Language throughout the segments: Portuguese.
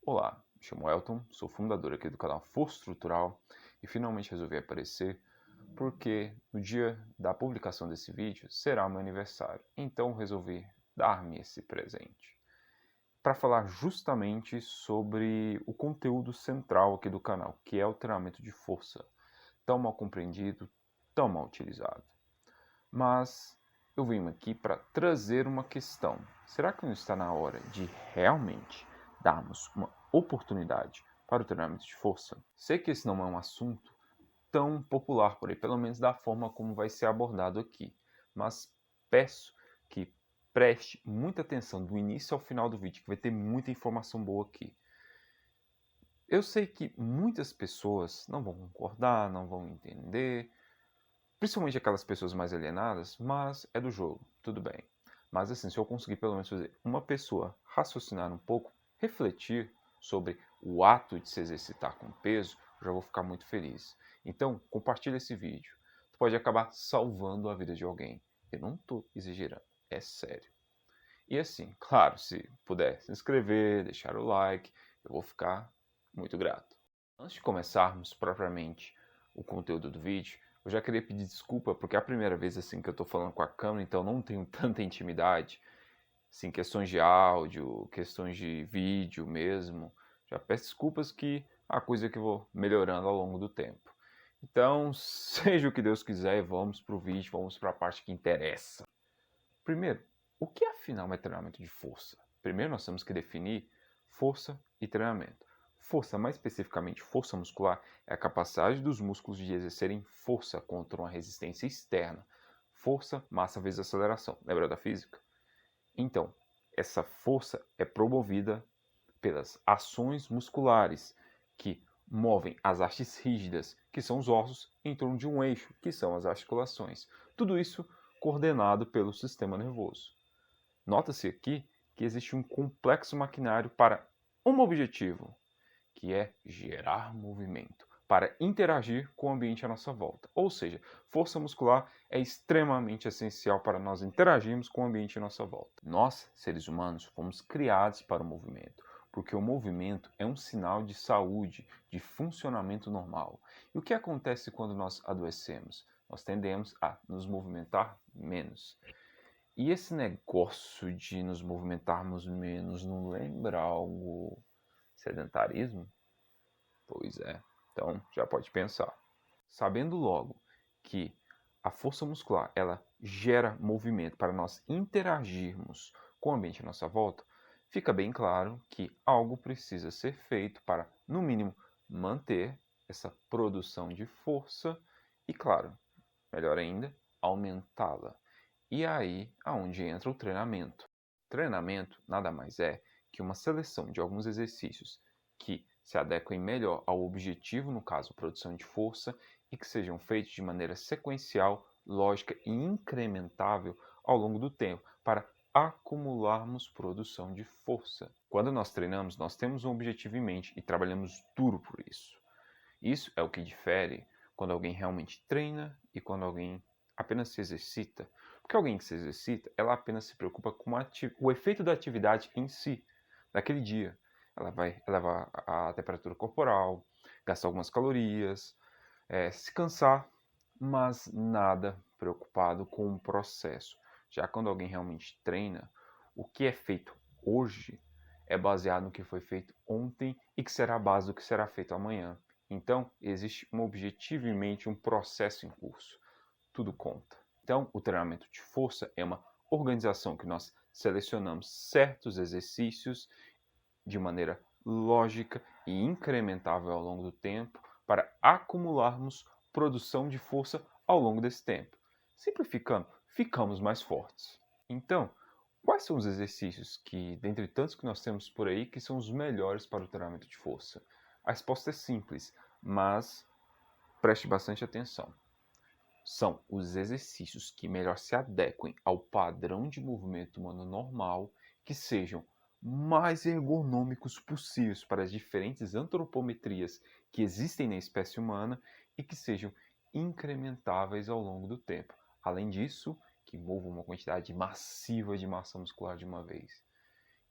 Olá, me chamo Elton, sou fundador aqui do canal Força Estrutural e finalmente resolvi aparecer porque no dia da publicação desse vídeo será o meu aniversário, então resolvi dar-me esse presente para falar justamente sobre o conteúdo central aqui do canal, que é o treinamento de força, tão mal compreendido, tão mal utilizado. Mas eu vim aqui para trazer uma questão. Será que não está na hora de realmente darmos uma oportunidade para o treinamento de força? Sei que esse não é um assunto tão popular por aí, pelo menos da forma como vai ser abordado aqui, mas peço que preste muita atenção do início ao final do vídeo, que vai ter muita informação boa aqui. Eu sei que muitas pessoas não vão concordar, não vão entender, principalmente aquelas pessoas mais alienadas, mas é do jogo, tudo bem. Mas assim, se eu conseguir pelo menos fazer uma pessoa raciocinar um pouco, refletir sobre o ato de se exercitar com peso, eu já vou ficar muito feliz. Então, compartilha esse vídeo. Tu pode acabar salvando a vida de alguém. Eu não estou exagerando, é sério. E assim, claro, se puder se inscrever, deixar o like, eu vou ficar muito grato. Antes de começarmos propriamente o conteúdo do vídeo, eu já queria pedir desculpa porque é a primeira vez assim que eu estou falando com a câmera, então não tenho tanta intimidade, assim, questões de áudio, questões de vídeo mesmo. Já peço desculpas que é a coisa que eu vou melhorando ao longo do tempo. Então, seja o que Deus quiser, e vamos para o vídeo, vamos para a parte que interessa. Primeiro, o que afinal é treinamento de força? Primeiro nós temos que definir força e treinamento. Força, mais especificamente força muscular, é a capacidade dos músculos de exercerem força contra uma resistência externa. Força, massa vezes aceleração. Lembra da física? Então, essa força é promovida pelas ações musculares, que movem as hastes rígidas, que são os ossos, em torno de um eixo, que são as articulações. Tudo isso coordenado pelo sistema nervoso. Nota-se aqui que existe um complexo maquinário para um objetivo, que é gerar movimento, para interagir com o ambiente à nossa volta. Ou seja, força muscular é extremamente essencial para nós interagirmos com o ambiente à nossa volta. Nós, seres humanos, fomos criados para o movimento, porque o movimento é um sinal de saúde, de funcionamento normal. E o que acontece quando nós adoecemos? Nós tendemos a nos movimentar menos. E esse negócio de nos movimentarmos menos não lembra algo sedentarismo? Pois é. Então, já pode pensar. Sabendo logo que a força muscular, ela gera movimento para nós interagirmos com o ambiente à nossa volta, fica bem claro que algo precisa ser feito para, no mínimo, manter essa produção de força e, claro, melhor ainda, aumentá-la. E é aí aonde entra o treinamento. Treinamento nada mais é que uma seleção de alguns exercícios que se adequem melhor ao objetivo, no caso, produção de força, e que sejam feitos de maneira sequencial, lógica e incrementável ao longo do tempo, para acumularmos produção de força. Quando nós treinamos, nós temos um objetivo em mente e trabalhamos duro por isso. Isso é o que difere quando alguém realmente treina e quando alguém apenas se exercita. Porque alguém que se exercita, ela apenas se preocupa com o efeito da atividade em si, naquele dia. Ela vai elevar a temperatura corporal, gastar algumas calorias, se cansar, mas nada preocupado com o processo. Já quando alguém realmente treina, o que é feito hoje é baseado no que foi feito ontem e que será a base do que será feito amanhã. Então, existe um objetivo em mente, um processo em curso. Tudo conta. Então, o treinamento de força é uma organização que nós selecionamos certos exercícios de maneira lógica e incrementável ao longo do tempo para acumularmos produção de força ao longo desse tempo. Simplificando, ficamos mais fortes. Então, quais são os exercícios que, dentre tantos que nós temos por aí, que são os melhores para o treinamento de força? A resposta é simples, mas preste bastante atenção. São os exercícios que melhor se adequem ao padrão de movimento humano normal, que sejam mais ergonômicos possíveis para as diferentes antropometrias que existem na espécie humana e que sejam incrementáveis ao longo do tempo. Além disso, que movam uma quantidade massiva de massa muscular de uma vez.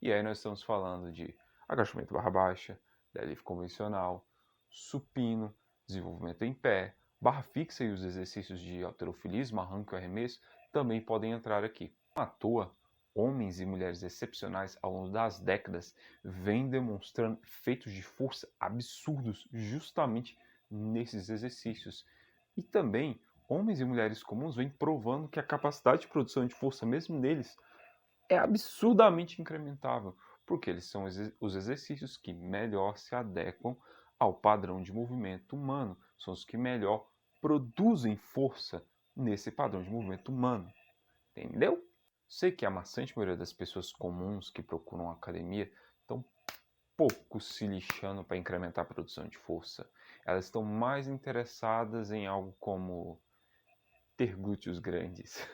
E aí nós estamos falando de agachamento barra baixa, deadlift convencional, supino, desenvolvimento em pé, barra fixa e os exercícios de halterofilismo, arranque e arremesso também podem entrar aqui. Não à toa, homens e mulheres excepcionais ao longo das décadas vêm demonstrando feitos de força absurdos justamente nesses exercícios. E também, homens e mulheres comuns vêm provando que a capacidade de produção de força, mesmo neles, é absurdamente incrementável, porque eles são os exercícios que melhor se adequam ao padrão de movimento humano, são os que melhor produzem força nesse padrão de movimento humano. Entendeu? Sei que a maçante maioria das pessoas comuns que procuram academia estão pouco se lixando para incrementar a produção de força. Elas estão mais interessadas em algo como ter glúteos grandes.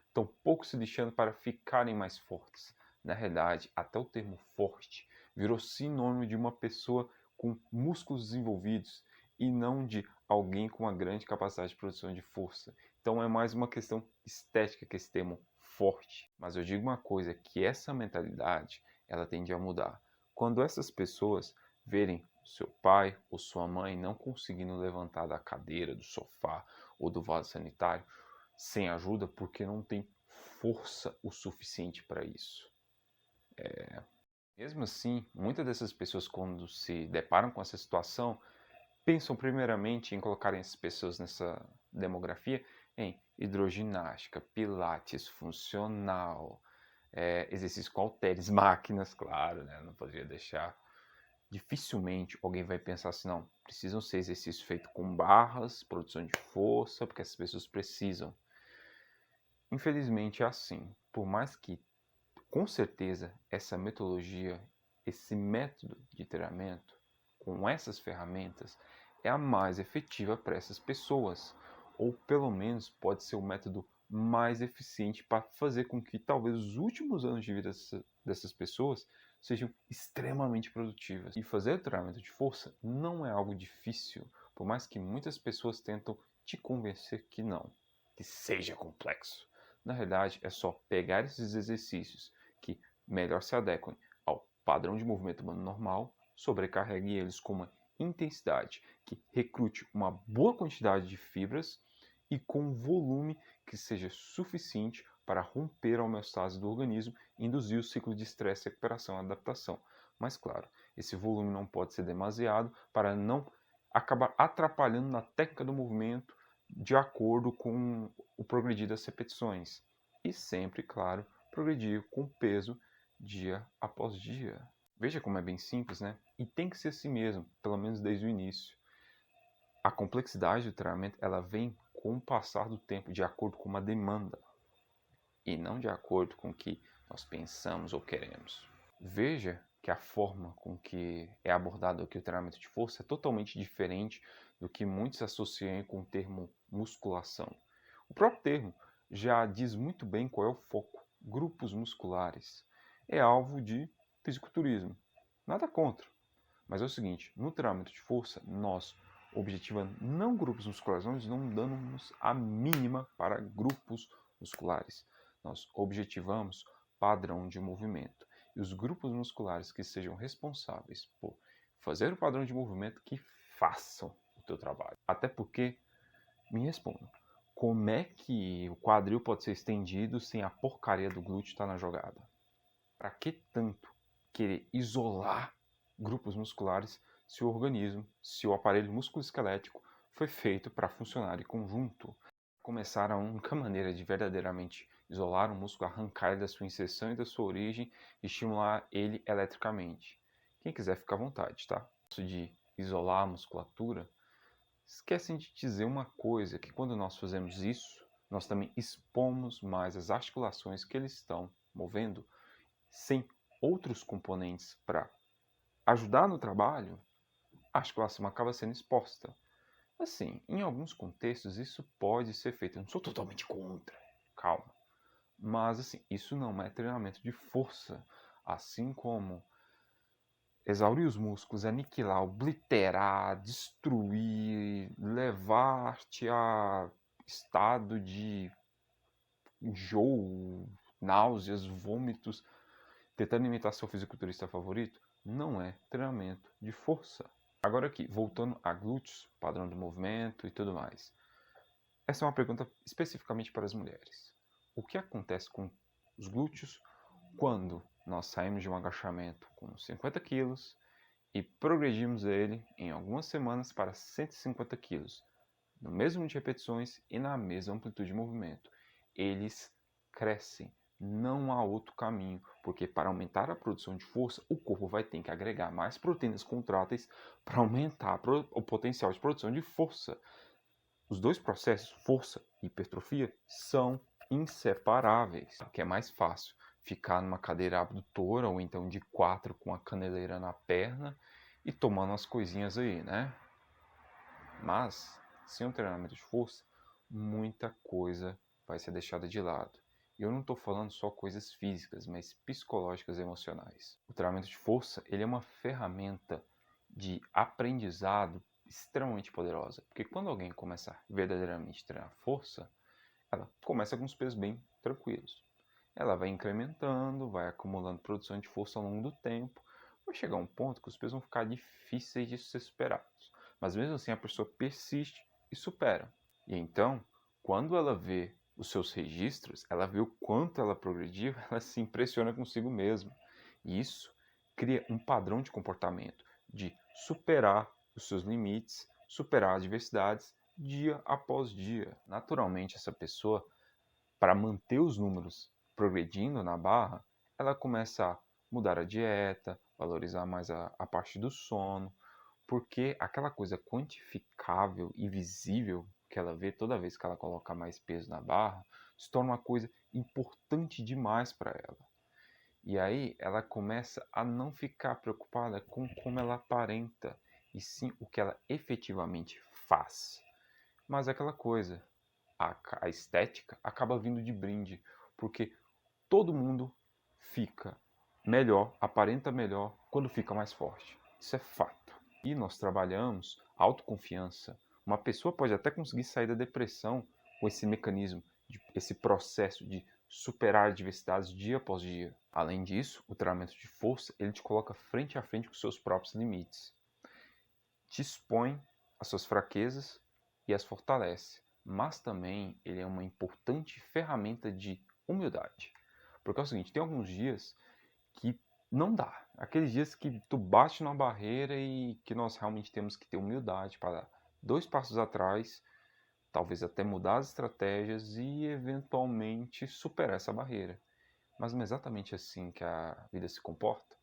Estão pouco se lixando para ficarem mais fortes. Na realidade, até o termo forte virou sinônimo de uma pessoa com músculos desenvolvidos e não de alguém com uma grande capacidade de produção de força. Então é mais uma questão estética que esse termo forte. Mas eu digo uma coisa, que essa mentalidade, ela tende a mudar. Quando essas pessoas verem seu pai ou sua mãe não conseguindo levantar da cadeira, do sofá ou do vaso sanitário, sem ajuda porque não tem força o suficiente para isso. Mesmo assim, muitas dessas pessoas, quando se deparam com essa situação, pensam primeiramente em colocarem essas pessoas nessa demografia em hidroginástica, pilates funcional, exercício com halteres, máquinas, claro, né? Não poderia deixar. Dificilmente alguém vai pensar assim, não, precisam ser exercícios feitos com barras, produção de força, porque essas pessoas precisam. Infelizmente é assim. Por mais que, com certeza, essa metodologia, esse método de treinamento, com essas ferramentas, é a mais efetiva para essas pessoas. Ou pelo menos pode ser o método mais eficiente para fazer com que talvez os últimos anos de vida dessas pessoas sejam extremamente produtivas. E fazer o treinamento de força não é algo difícil, por mais que muitas pessoas tentam te convencer que não, que seja complexo. Na realidade, é só pegar esses exercícios que melhor se adequem ao padrão de movimento humano normal, sobrecarregue eles com uma intensidade que recrute uma boa quantidade de fibras e com um volume que seja suficiente para romper a homeostase do organismo e induzir o ciclo de estresse, recuperação e adaptação. Mas claro, esse volume não pode ser demasiado para não acabar atrapalhando na técnica do movimento de acordo com o progredir das repetições. E sempre, claro, progredir com peso dia após dia. Veja como é bem simples, né? E tem que ser assim mesmo, pelo menos desde o início. A complexidade do treinamento ela vem com o passar do tempo, de acordo com uma demanda, e não de acordo com o que nós pensamos ou queremos. Veja que a forma com que é abordado aqui o treinamento de força é totalmente diferente do que muitos associam com o termo musculação. O próprio termo já diz muito bem qual é o foco. Grupos musculares. É alvo de fisiculturismo. Nada contra. Mas é o seguinte, no treinamento de força, nós objetivamos não grupos musculares, nós não damos a mínima para grupos musculares. Nós objetivamos padrão de movimento. E os grupos musculares que sejam responsáveis por fazer o padrão de movimento, que façam o teu trabalho. Até porque, me respondam, como é que o quadril pode ser estendido sem a porcaria do glúteo estar na jogada? Para que tanto querer isolar grupos musculares se o organismo, se o aparelho musculoesquelético foi feito para funcionar em conjunto? Começar a única maneira de verdadeiramente isolar um músculo, arrancar ele da sua inserção e da sua origem e estimular ele eletricamente. Quem quiser fica à vontade, tá? Isso de isolar a musculatura, esquecem de dizer uma coisa, que quando nós fazemos isso, nós também expomos mais as articulações que eles estão movendo sem outros componentes para ajudar no trabalho, a articulação acaba sendo exposta. Assim, em alguns contextos isso pode ser feito. Eu não sou totalmente contra, calma. Mas assim, isso não é treinamento de força. Assim como exaurir os músculos, aniquilar, obliterar, destruir, levar-te a estado de enjoo, náuseas, vômitos, tentando imitar seu fisiculturista favorito, não é treinamento de força. Agora aqui, voltando a glúteos, padrão de movimento e tudo mais. Essa é uma pergunta especificamente para as mulheres. O que acontece com os glúteos quando nós saímos de um agachamento com 50 quilos e progredimos ele em algumas semanas para 150 quilos, no mesmo número de repetições e na mesma amplitude de movimento? Eles crescem. Não há outro caminho, porque para aumentar a produção de força, o corpo vai ter que agregar mais proteínas contráteis para aumentar o potencial de produção de força. Os dois processos, força e hipertrofia, são inseparáveis. Que é mais fácil ficar numa cadeira abdutora ou então de 4 com a caneleira na perna e tomando as coisinhas aí, né? Mas, sem um treinamento de força, muita coisa vai ser deixada de lado. E eu não estou falando só coisas físicas, mas psicológicas e emocionais. O treinamento de força, ele é uma ferramenta de aprendizado extremamente poderosa. Porque quando alguém começa a verdadeiramente treinar força, ela começa com os pesos bem tranquilos. Ela vai incrementando, vai acumulando produção de força ao longo do tempo. Vai chegar um ponto que os pesos vão ficar difíceis de ser superados. Mas mesmo assim a pessoa persiste e supera. E então, quando ela vê os seus registros, ela vê o quanto ela progrediu, ela se impressiona consigo mesma. E isso cria um padrão de comportamento de superar os seus limites, superar adversidades dia após dia. Naturalmente, essa pessoa, para manter os números progredindo na barra, ela começa a mudar a dieta, valorizar mais a parte do sono, porque aquela coisa quantificável e visível que ela vê toda vez que ela coloca mais peso na barra, se torna uma coisa importante demais para ela. E aí ela começa a não ficar preocupada com como ela aparenta, e sim o que ela efetivamente faz. Mas é aquela coisa, a estética acaba vindo de brinde, porque todo mundo fica melhor, aparenta melhor quando fica mais forte. Isso é fato. E nós trabalhamos autoconfiança. Uma pessoa pode até conseguir sair da depressão com esse mecanismo, esse processo de superar adversidades dia após dia. Além disso, o treinamento de força, ele te coloca frente a frente com seus próprios limites. Te expõe às suas fraquezas e as fortalece. Mas também ele é uma importante ferramenta de humildade. Porque é o seguinte, tem alguns dias que não dá. Aqueles dias que tu bate numa barreira e que nós realmente temos que ter humildade para dar 2 passos atrás, talvez até mudar as estratégias e eventualmente superar essa barreira. Mas não é exatamente assim que a vida se comporta?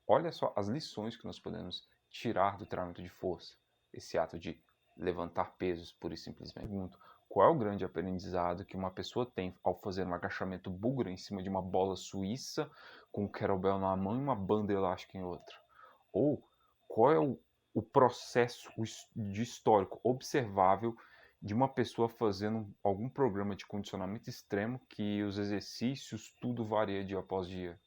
Olha só as lições que nós podemos tirar do treinamento de força. Esse ato de levantar pesos, pura e simplesmente. Pergunto, qual é o grande aprendizado que uma pessoa tem ao fazer um agachamento búlgaro em cima de uma bola suíça, com um kettlebell na mão e uma banda elástica em outra? Ou qual é o processo de histórico observável de uma pessoa fazendo algum programa de condicionamento extremo que os exercícios, tudo varia dia após dia?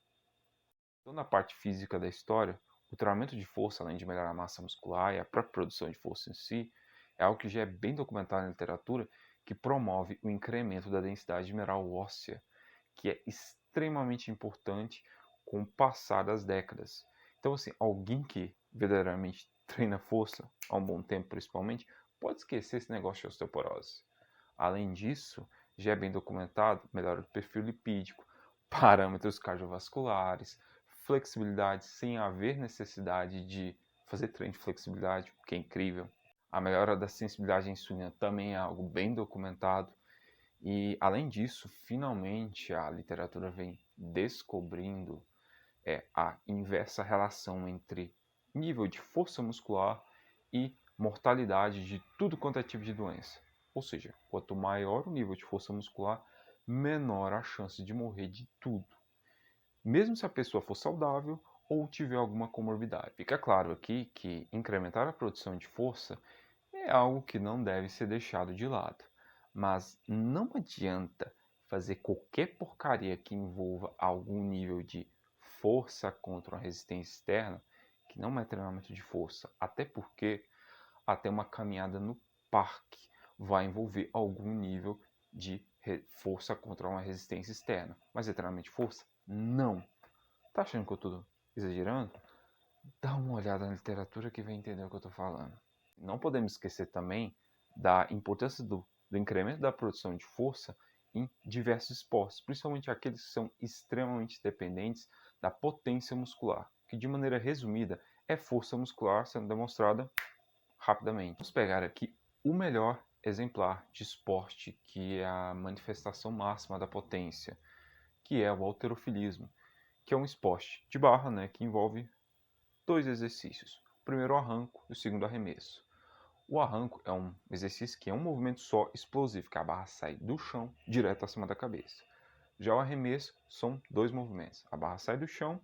Então, na parte física da história, o treinamento de força, além de melhorar a massa muscular e a própria produção de força em si, é algo que já é bem documentado na literatura, que promove o incremento da densidade mineral óssea, que é extremamente importante com o passar das décadas. Então, assim, alguém que verdadeiramente treina força há um bom tempo, principalmente, pode esquecer esse negócio de osteoporose. Além disso, já é bem documentado melhora do perfil lipídico, parâmetros cardiovasculares, flexibilidade sem haver necessidade de fazer treino de flexibilidade, o que é incrível. A melhora da sensibilidade à insulina também é algo bem documentado. E, além disso, finalmente a literatura vem descobrindo a inversa relação entre nível de força muscular e mortalidade de tudo quanto é tipo de doença. Ou seja, quanto maior o nível de força muscular, menor a chance de morrer de tudo, mesmo se a pessoa for saudável ou tiver alguma comorbidade. Fica claro aqui que incrementar a produção de força é algo que não deve ser deixado de lado, mas não adianta fazer qualquer porcaria que envolva algum nível de força contra uma resistência externa, que não é treinamento de força, até porque até uma caminhada no parque vai envolver algum nível de força contra uma resistência externa. Mas é treinamento de força? Não. Tá achando que eu estou exagerando? dá uma olhada na literatura que vai entender o que eu estou falando. Não podemos esquecer também da importância do incremento da produção de força em diversos esportes, principalmente aqueles que são extremamente dependentes da potência muscular, que de maneira resumida é força muscular sendo demonstrada rapidamente. Vamos pegar aqui o melhor exemplar de esporte, que é a manifestação máxima da potência, que é o halterofilismo, que é um esporte de barra, né, que envolve dois exercícios. O primeiro o arranco e o segundo o arremesso. O arranco é um exercício que é um movimento só explosivo, que a barra sai do chão direto acima da cabeça. Já o arremesso são dois movimentos. A barra sai do chão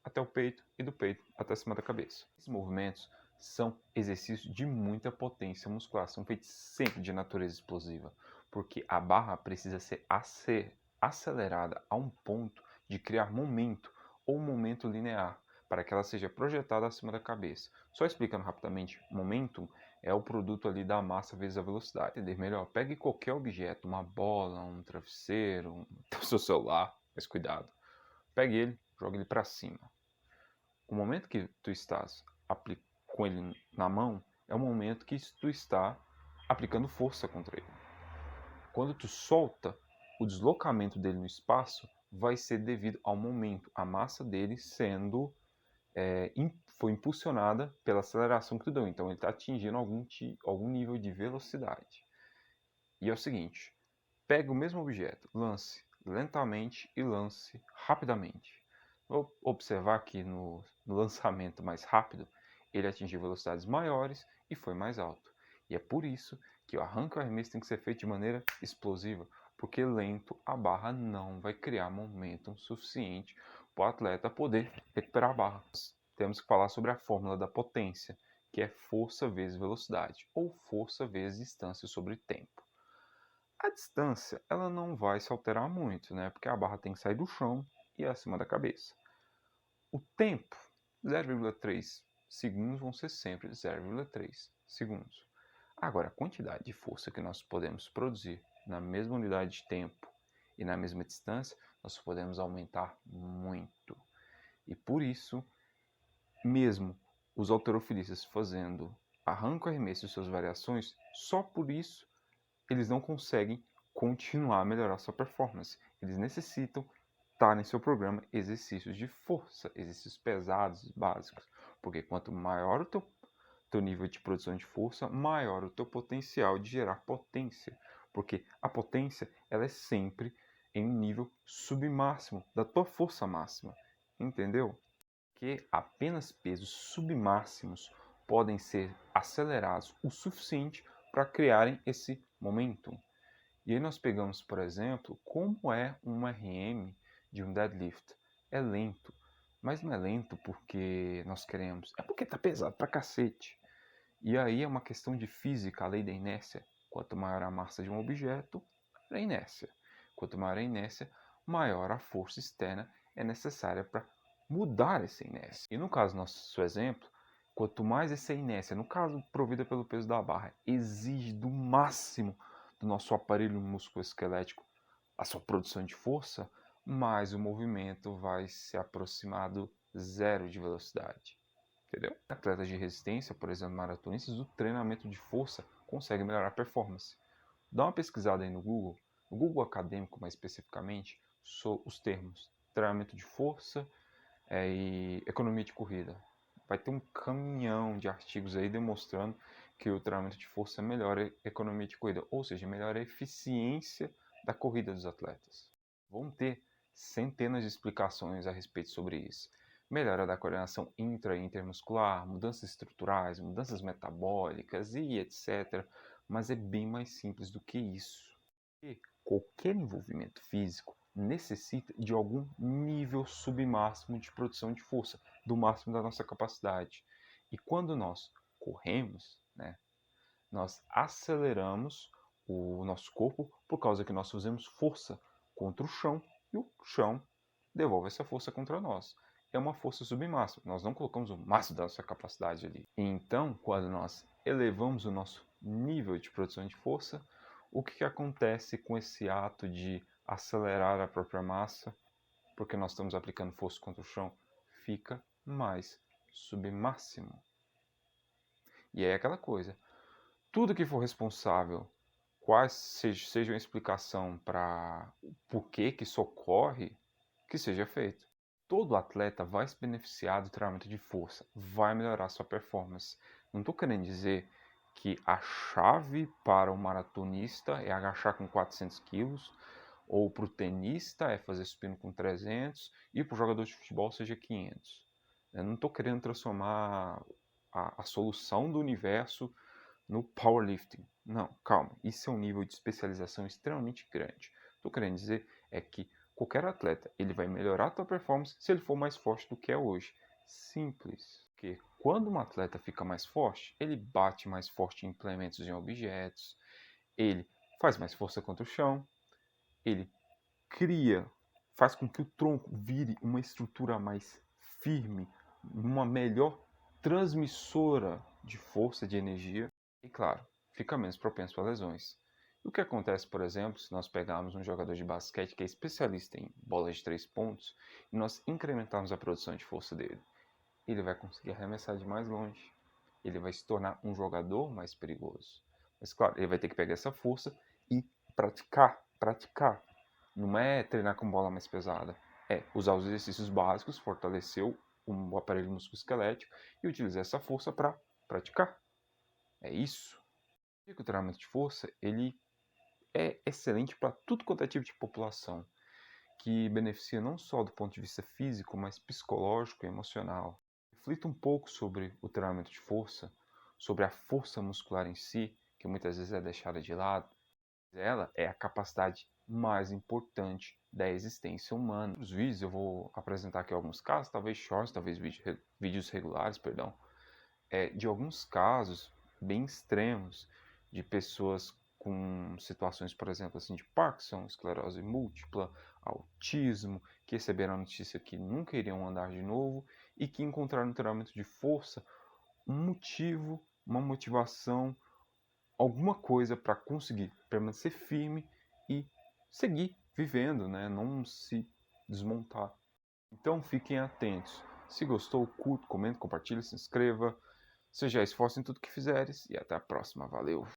até o peito e do peito até cima da cabeça. Esses movimentos são exercícios de muita potência muscular, são feitos sempre de natureza explosiva, porque a barra precisa ser acelerada a um ponto de criar momento ou momento linear, para que ela seja projetada acima da cabeça. Só explicando rapidamente, momentum é o produto ali da massa vezes a velocidade. Entender melhor, pegue qualquer objeto, uma bola, um travesseiro, o seu celular, mas cuidado. Pegue ele, jogue ele para cima. O momento que tu estás com ele na mão é o momento que tu está aplicando força contra ele. Quando tu solta, o deslocamento dele no espaço vai ser devido ao momento, a massa dele sendo foi impulsionada pela aceleração que tu deu. Então ele está atingindo algum nível de velocidade. E é o seguinte, pegue o mesmo objeto, lance lentamente e lance rapidamente. Vou observar que no lançamento mais rápido, ele atingiu velocidades maiores e foi mais alto. E é por isso que o arranque e o arremesso tem que ser feito de maneira explosiva, porque lento a barra não vai criar momentum suficiente para o atleta poder recuperar a barra. Temos que falar sobre a fórmula da potência, que é força vezes velocidade, ou força vezes distância sobre tempo. A distância, ela não vai se alterar muito, né? Porque a barra tem que sair do chão e acima da cabeça. O tempo, 0,3 segundos vão ser sempre 0,3 segundos. Agora, a quantidade de força que nós podemos produzir na mesma unidade de tempo e na mesma distância, nós podemos aumentar muito. E por isso, mesmo os halterofilistas fazendo arranco e arremesso e suas variações, só por isso eles não conseguem continuar a melhorar sua performance. Eles necessitam estar em seu programa exercícios de força, exercícios pesados, básicos. Porque quanto maior o teu nível de produção de força, maior o teu potencial de gerar potência. Porque a potência ela é sempre em um nível submáximo da tua força máxima. Entendeu? Que apenas pesos submáximos podem ser acelerados o suficiente para criarem esse momentum. E aí nós pegamos, por exemplo, como é um RM de um deadlift. É lento, mas não é lento porque nós queremos, é porque tá pesado pra cacete. E aí é uma questão de física, a lei da inércia. Quanto maior a massa de um objeto, maior a inércia. Quanto maior a inércia, maior a força externa é necessária para mudar essa inércia. E no caso nosso exemplo, quanto mais essa inércia, no caso provida pelo peso da barra, exige do máximo do nosso aparelho musculoesquelético a sua produção de força, mais o movimento vai se aproximar do zero de velocidade. Entendeu? Atletas de resistência, por exemplo, maratonistas, o treinamento de força consegue melhorar a performance. Dá uma pesquisada aí no Google acadêmico mais especificamente, sobre os termos treinamento de força e economia de corrida. Vai ter um caminhão de artigos aí demonstrando que o treinamento de força melhora a economia de corrida, ou seja, melhora a eficiência da corrida dos atletas. Vão ter centenas de explicações a respeito sobre isso. Melhora da coordenação intra e intermuscular, mudanças estruturais, mudanças metabólicas e etc. Mas é bem mais simples do que isso. E qualquer envolvimento físico necessita de algum nível submáximo de produção de força, do máximo da nossa capacidade. E quando nós corremos, né, nós aceleramos o nosso corpo por causa que nós fazemos força contra o chão e o chão devolve essa força contra nós. É uma força submáxima, nós não colocamos o máximo da nossa capacidade ali. Então, quando nós elevamos o nosso nível de produção de força, o que acontece com esse ato de acelerar a própria massa, porque nós estamos aplicando força contra o chão? Fica mais submáximo. E aí é aquela coisa, tudo que for responsável, quais seja a explicação para o porquê que isso ocorre, que seja feito. Todo atleta vai se beneficiar do treinamento de força, vai melhorar sua performance. Não estou querendo dizer que a chave para o maratonista é agachar com 400 quilos, ou para o tenista é fazer supino com 300, e para o jogador de futebol seja 500. Eu não estou querendo transformar a solução do universo no powerlifting. Não, calma, isso é um nível de especialização extremamente grande. Estou querendo dizer é que qualquer atleta ele vai melhorar a sua performance se ele for mais forte do que é hoje. Simples. Porque quando um atleta fica mais forte, ele bate mais forte em implementos e em objetos, ele faz mais força contra o chão, ele faz com que o tronco vire uma estrutura mais firme, uma melhor transmissora de força, de energia, e claro, fica menos propenso a lesões. E o que acontece, por exemplo, se nós pegarmos um jogador de basquete que é especialista em bolas de 3 pontos e nós incrementarmos a produção de força dele? Ele vai conseguir arremessar de mais longe. Ele vai se tornar um jogador mais perigoso. Mas claro, ele vai ter que pegar essa força e praticar. Não é treinar com bola mais pesada. É usar os exercícios básicos, fortalecer o aparelho musculoesquelético e utilizar essa força para praticar. É isso. O treinamento de força ele é excelente para tudo quanto é tipo de população, que beneficia não só do ponto de vista físico, mas psicológico e emocional. Reflita um pouco sobre o treinamento de força, sobre a força muscular em si, que muitas vezes é deixada de lado. Ela é a capacidade mais importante da existência humana. Nos vídeos eu vou apresentar aqui alguns casos, talvez shorts, talvez vídeos regulares, perdão, de alguns casos bem extremos de pessoas com situações, por exemplo, assim, de Parkinson, esclerose múltipla, autismo, que receberam a notícia que nunca iriam andar de novo e que encontraram no treinamento de força um motivo, uma motivação, alguma coisa para conseguir permanecer firme e seguir vivendo, né? Não se desmontar. Então fiquem atentos. Se gostou, curta, comenta, compartilha, se inscreva. Seja esforço em tudo que fizeres e até a próxima. Valeu!